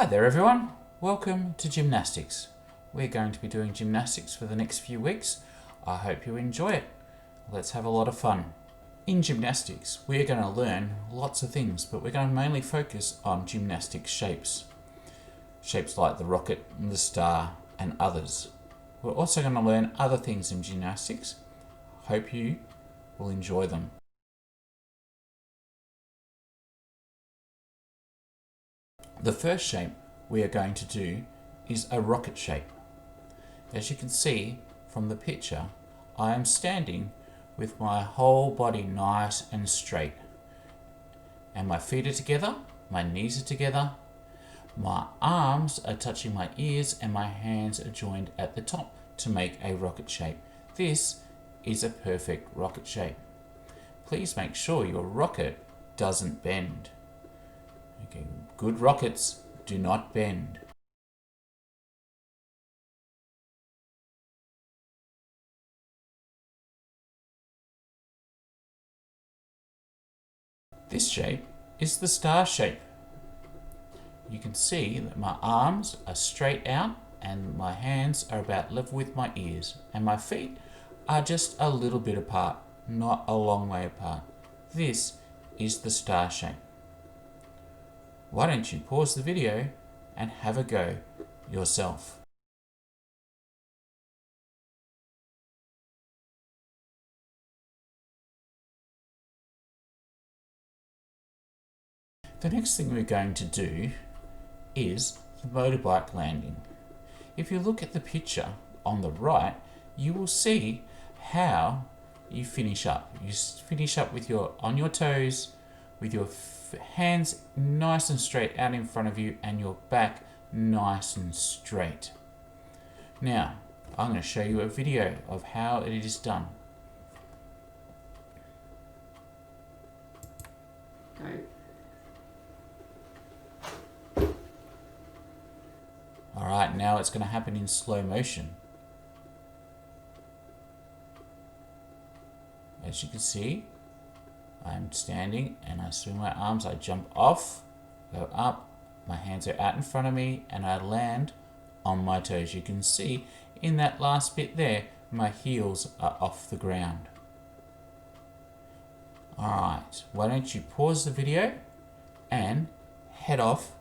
Hi there everyone, welcome to Gymnastics. We're going to be doing gymnastics for the next few weeks. I hope you enjoy it. Let's have a lot of fun. In gymnastics, we're going to learn lots of things, but we're going to mainly focus on gymnastic shapes. Shapes like the rocket, the star, and others. We're also going to learn other things in gymnastics. Hope you will enjoy them. The first shape we are going to do is a rocket shape. As you can see from the picture, I am standing with my whole body nice and straight. And my feet are together, my knees are together, my arms are touching my ears, and my hands are joined at the top to make a rocket shape. This is a perfect rocket shape. Please make sure your rocket doesn't bend. Okay, good rockets do not bend. This shape is the star shape. You can see that my arms are straight out and my hands are about level with my ears, and my feet are just a little bit apart, not a long way apart. This is the star shape. Why don't you pause the video and have a go yourself. The next thing we're going to do is the motorbike landing. If you look at the picture on the right, you will see how you finish up. You finish up with on your toes, with your hands nice and straight out in front of you and your back nice and straight. Now, I'm going to show you a video of how it is done. Alright, now it's going to happen in slow motion. As you can see, I'm standing and I swing my arms, I jump off, go up, my hands are out in front of me, and I land on my toes. You can see in that last bit there, my heels are off the ground. Alright, why don't you pause the video and head off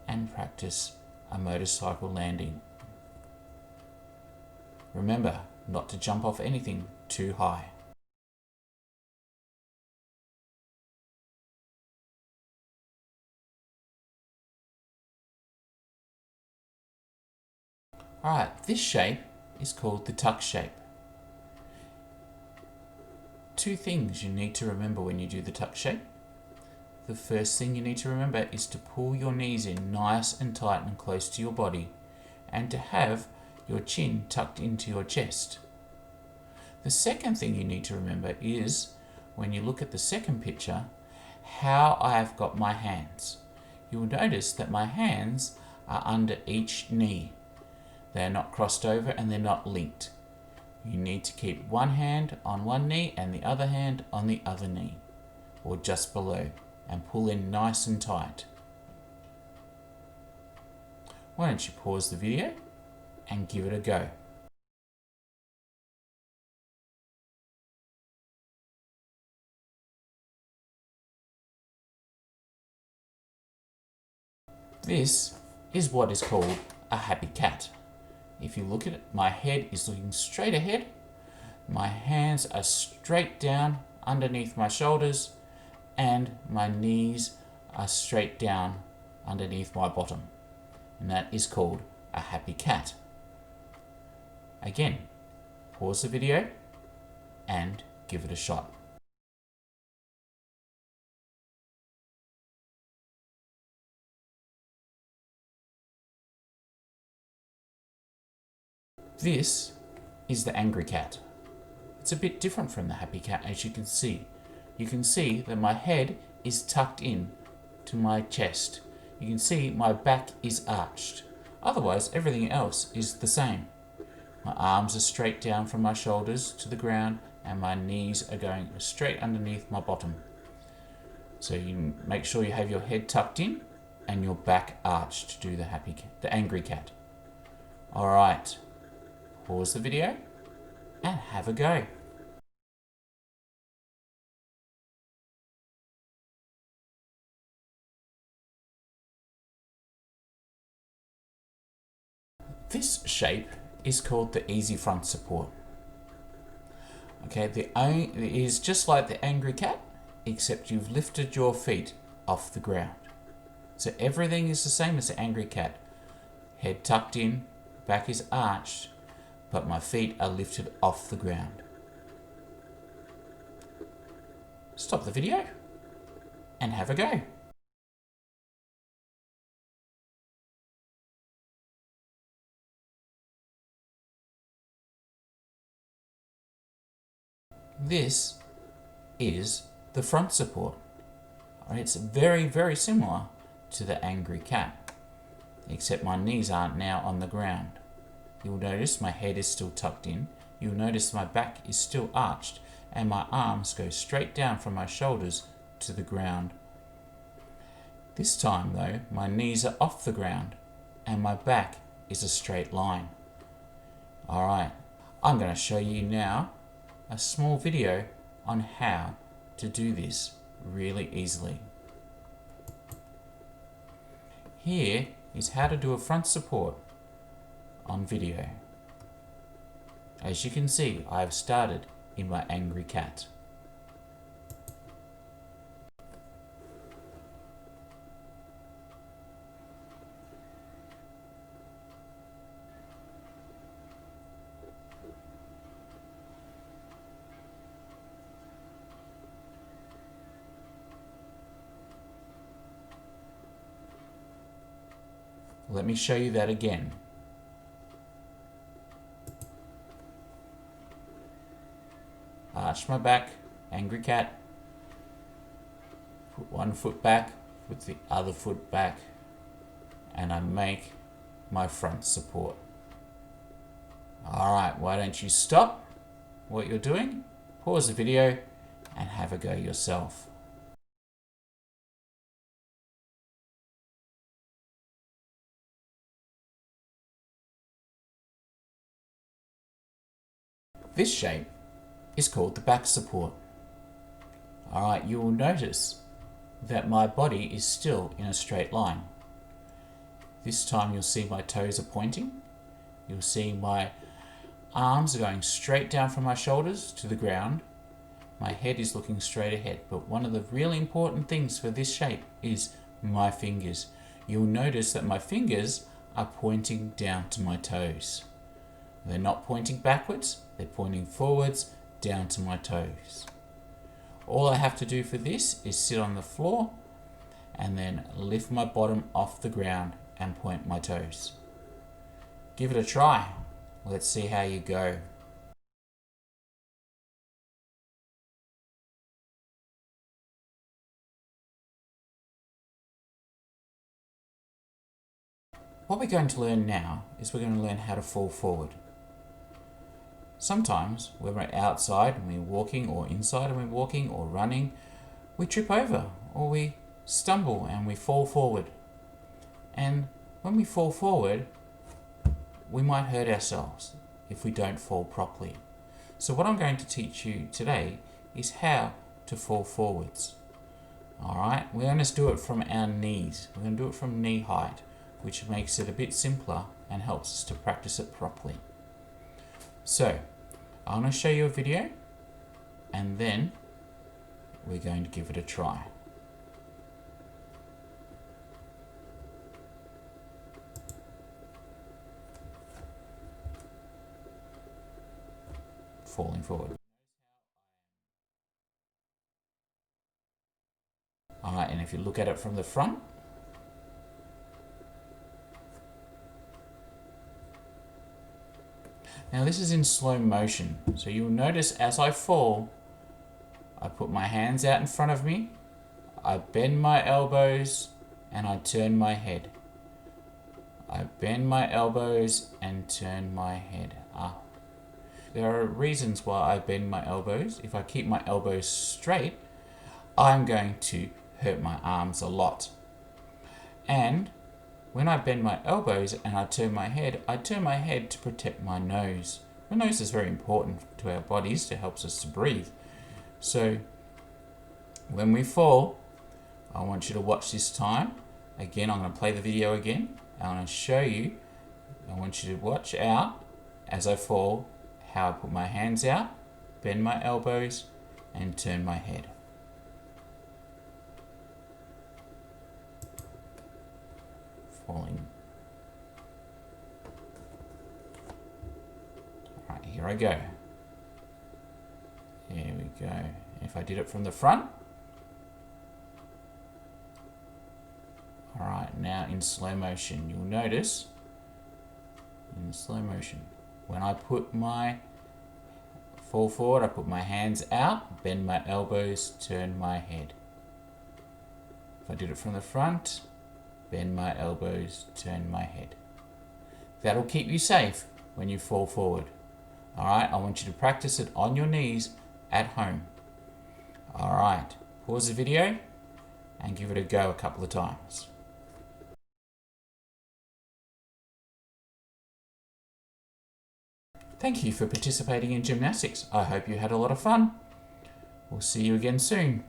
and practice a motorcycle landing. Remember not to jump off anything too high. Alright, this shape is called the tuck shape. Two things you need to remember when you do the tuck shape. The first thing you need to remember is to pull your knees in nice and tight and close to your body, and to have your chin tucked into your chest. The second thing you need to remember is, when you look at the second picture, how I have got my hands. You will notice that my hands are under each knee. They're not crossed over and they're not linked. You need to keep one hand on one knee and the other hand on the other knee, or just below, and pull in nice and tight. Why don't you pause the video and give it a go. This is what is called a happy cat. If you look at it, my head is looking straight ahead, my hands are straight down underneath my shoulders, and my knees are straight down underneath my bottom. And that is called a happy cat. Again, pause the video and give it a shot. This is the angry cat. It's a bit different from the happy cat, as you can see. You can see that my head is tucked in to my chest. You can see my back is arched. Otherwise, everything else is the same. My arms are straight down from my shoulders to the ground, and my knees are going straight underneath my bottom. So you make sure you have your head tucked in, and your back arched to do the angry cat. Alright, pause the video and have a go. This shape is called the easy front support. Okay, it is just like the angry cat, except you've lifted your feet off the ground. So everything is the same as the angry cat. Head tucked in, back is arched, but my feet are lifted off the ground. Stop the video and have a go. This is the front support. It's very, very similar to the angry cat, except my knees aren't now on the ground. You'll notice my head is still tucked in. You'll notice my back is still arched and my arms go straight down from my shoulders to the ground. This time though, my knees are off the ground and my back is a straight line. Alright, I'm going to show you now a small video on how to do this really easily. Here is how to do a front support on video. As you can see, I have started in my angry cat. Let me show you that again. Arch my back, angry cat. Put one foot back, put the other foot back, and I make my front support. Alright, why don't you stop what you're doing, pause the video, and have a go yourself. This shape is called the back support. Alright, you will notice that my body is still in a straight line. This time you'll see my toes are pointing. You'll see my arms are going straight down from my shoulders to the ground. My head is looking straight ahead. But one of the really important things for this shape is my fingers. You'll notice that my fingers are pointing down to my toes. They're not pointing backwards, they're pointing forwards down to my toes. All I have to do for this is sit on the floor and then lift my bottom off the ground and point my toes. Give it a try. Let's see how you go. What we're going to learn now is we're going to learn how to fall forward. Sometimes when we're outside and we're walking, or inside and we're walking or running, we trip over or we stumble and we fall forward. And when we fall forward, we might hurt ourselves if we don't fall properly. So what I'm going to teach you today is how to fall forwards. Alright, we're going to do it from our knees. We're going to do it from knee height, which makes it a bit simpler and helps us to practice it properly. So, I'm going to show you a video and then we're going to give it a try. Falling forward. Alright, and if you look at it from the front, now this is in slow motion, so you'll notice as I fall, I put my hands out in front of me, I bend my elbows, and I turn my head. I bend my elbows and turn my head up. There are reasons why I bend my elbows. If I keep my elbows straight, I'm going to hurt my arms a lot. And when I bend my elbows and I turn my head to protect my nose. The nose is very important to our bodies to help us to breathe. So when we fall, I want you to watch this time. Again, I'm going to play the video again. I'm going to show you. I want you to watch out as I fall, how I put my hands out, bend my elbows, and turn my head. Falling. Alright, here I go. Here we go. If I did it from the front. Alright, now in slow motion, you'll notice in slow motion, when I put my fall forward, I put my hands out, bend my elbows, turn my head. If I did it from the front, bend my elbows, turn my head. That'll keep you safe when you fall forward. Alright, I want you to practice it on your knees at home. Alright, pause the video and give it a go a couple of times. Thank you for participating in gymnastics. I hope you had a lot of fun. We'll see you again soon.